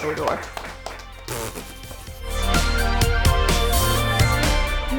Hodor.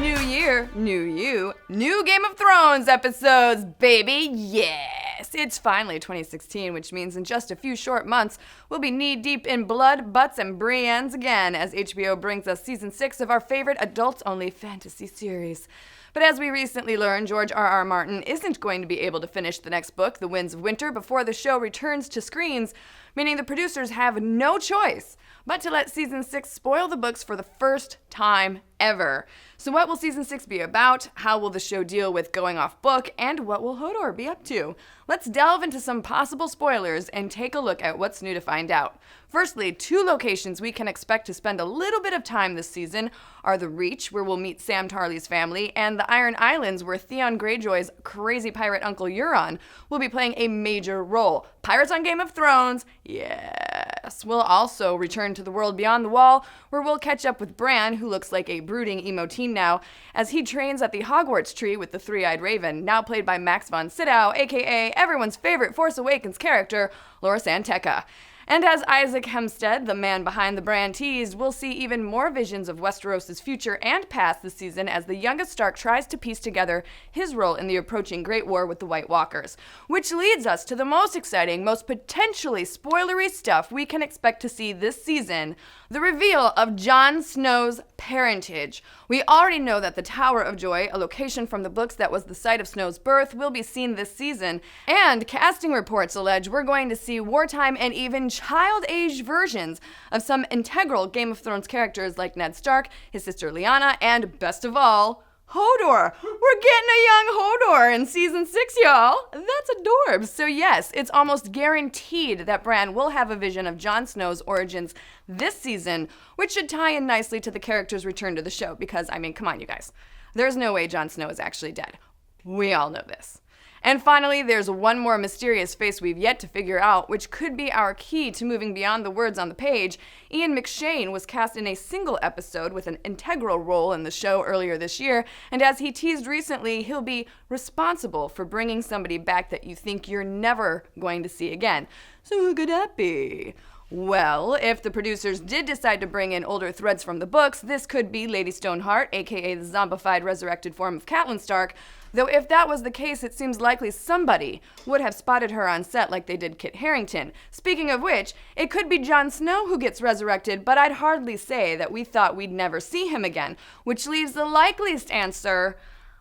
New year, new you, new Game of Thrones episodes, baby, yes! It's finally 2016, which means in just a few short months, we'll be knee-deep in blood, butts, and Briennes again as HBO brings us Season 6 of our favorite adults-only fantasy series. But as we recently learned, George R.R. Martin isn't going to be able to finish the next book, The Winds of Winter, before the show returns to screens, meaning the producers have no choice but to let Season 6 spoil the books for the first time ever. So what will Season 6 be about? How will the show deal with going off book? And what will Hodor be up to? Let's delve into some possible spoilers and take a look at what's new to find out. Firstly, 2 locations we can expect to spend a little bit of time this season are the Reach, where we'll meet Sam Tarly's family, and the Iron Islands, where Theon Greyjoy's crazy pirate uncle Euron will be playing a major role. Pirates on Game of Thrones, yes. We'll also return to the world beyond the wall, where we'll catch up with Bran, who looks like a brooding emo teen now, as he trains at the Hogwarts tree with the three-eyed raven, now played by Max von Sydow, aka everyone's favorite Force Awakens character, Loras Anteca. And as Isaac Hempstead, the man behind the Bran teased, we'll see even more visions of Westeros' future and past this season as the youngest Stark tries to piece together his role in the approaching Great War with the White Walkers. Which leads us to the most exciting, most potentially spoilery stuff we can expect to see this season, the reveal of Jon Snow's parentage. We already know that the Tower of Joy, a location from the books that was the site of Snow's birth, will be seen this season, and casting reports allege we're going to see wartime and even child-age versions of some integral Game of Thrones characters like Ned Stark, his sister Lyanna, and best of all, Hodor. We're getting a young Hodor in Season 6, y'all. That's adorbs. So yes, it's almost guaranteed that Bran will have a vision of Jon Snow's origins this season, which should tie in nicely to the character's return to the show, because, I mean, come on, you guys. There's no way Jon Snow is actually dead. We all know this. And finally, there's one more mysterious face we've yet to figure out, which could be our key to moving beyond the words on the page. Ian McShane was cast in a single episode with an integral role in the show earlier this year, and as he teased recently, he'll be responsible for bringing somebody back that you think you're never going to see again. So who could that be? Well, if the producers did decide to bring in older threads from the books, this could be Lady Stoneheart, aka the zombified resurrected form of Catelyn Stark, though if that was the case, it seems likely somebody would have spotted her on set like they did Kit Harington. Speaking of which, it could be Jon Snow who gets resurrected, but I'd hardly say that we thought we'd never see him again, which leaves the likeliest answer,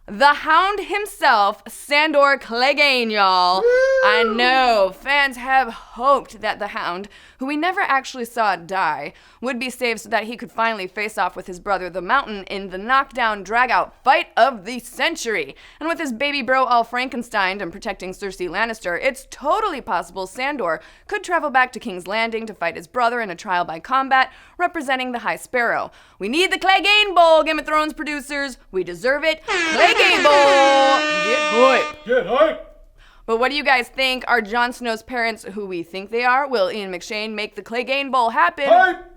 the Hound himself, Sandor Clegane, y'all. Woo! I know, fans have hoped that the Hound, who we never actually saw die, would be saved so that he could finally face off with his brother the Mountain in the knockdown, drag-out fight of the century. And with his baby bro all Frankensteined and protecting Cersei Lannister, it's totally possible Sandor could travel back to King's Landing to fight his brother in a trial by combat, representing the High Sparrow. We need the Clegane Bowl, Game of Thrones producers. We deserve it. Clegane Bowl! Get hype! Get hype! But what do you guys think? Are Jon Snow's parents who we think they are? Will Ian McShane make the Clegane Bowl happen? Hype!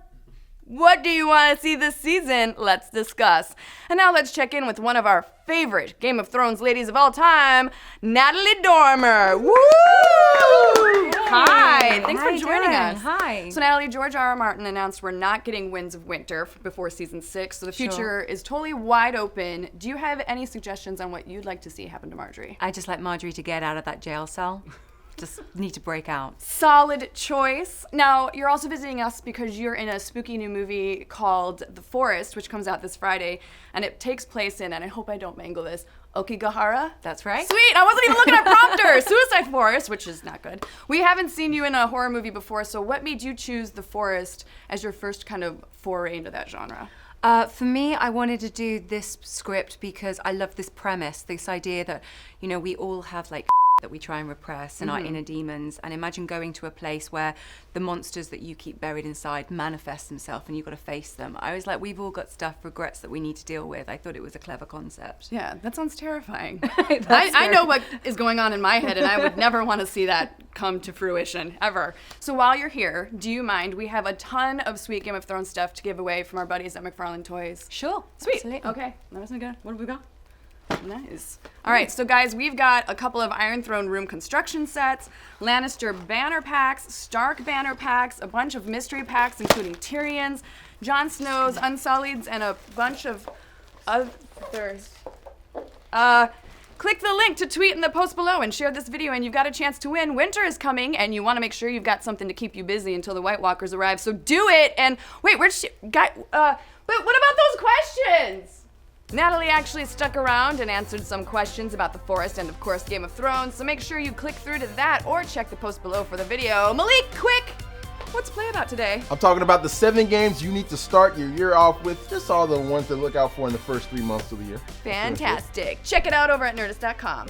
What do you want to see this season? Let's discuss. And now let's check in with one of our favorite Game of Thrones ladies of all time, Natalie Dormer. Woo! Hi, thanks for joining us. Hi. So Natalie, George R.R. Martin announced we're not getting Winds of Winter before Season 6, so the future is totally wide open. Do you have any suggestions on what you'd like to see happen to Marjorie? I just like Marjorie to get out of that jail cell. Just need to break out. Solid choice. Now, you're also visiting us because you're in a spooky new movie called The Forest, which comes out this Friday, and it takes place in, and I hope I don't mangle this, Okigahara? That's right. Sweet! I wasn't even looking at prompter! Suicide Forest, which is not good. We haven't seen you in a horror movie before, so what made you choose The Forest as your first kind of foray into that genre? For me, I wanted to do this script because I love this premise, this idea that, you know, we all have like that we try and repress and our inner demons, and imagine going to a place where the monsters that you keep buried inside manifest themselves and you've got to face them. I was like, we've all got stuff, regrets that we need to deal with. I thought it was a clever concept. Yeah, that sounds terrifying. I know what is going on in my head, and I would never want to see that come to fruition, ever. So while you're here, do you mind? We have a ton of sweet Game of Thrones stuff to give away from our buddies at McFarlane Toys. Sure. Sweet. Absolutely. Okay, that was good. What have we got? Nice. All right, so guys, we've got a couple of Iron Throne room construction sets, Lannister banner packs, Stark banner packs, a bunch of mystery packs, including Tyrion's, Jon Snow's, Unsullied's, and a bunch of others. Click the link to tweet in the post below and share this video, and you've got a chance to win. Winter is coming, and you want to make sure you've got something to keep you busy until the White Walkers arrive. So do it. And wait, where's she? But what about those questions? Natalie actually stuck around and answered some questions about the forest and, of course, Game of Thrones. So make sure you click through to that or check the post below for the video. Malik, quick! What's play about today? I'm talking about the 7 games you need to start your year off with. Just all the ones to look out for in the first 3 months of the year. Fantastic. Check it out over at Nerdist.com.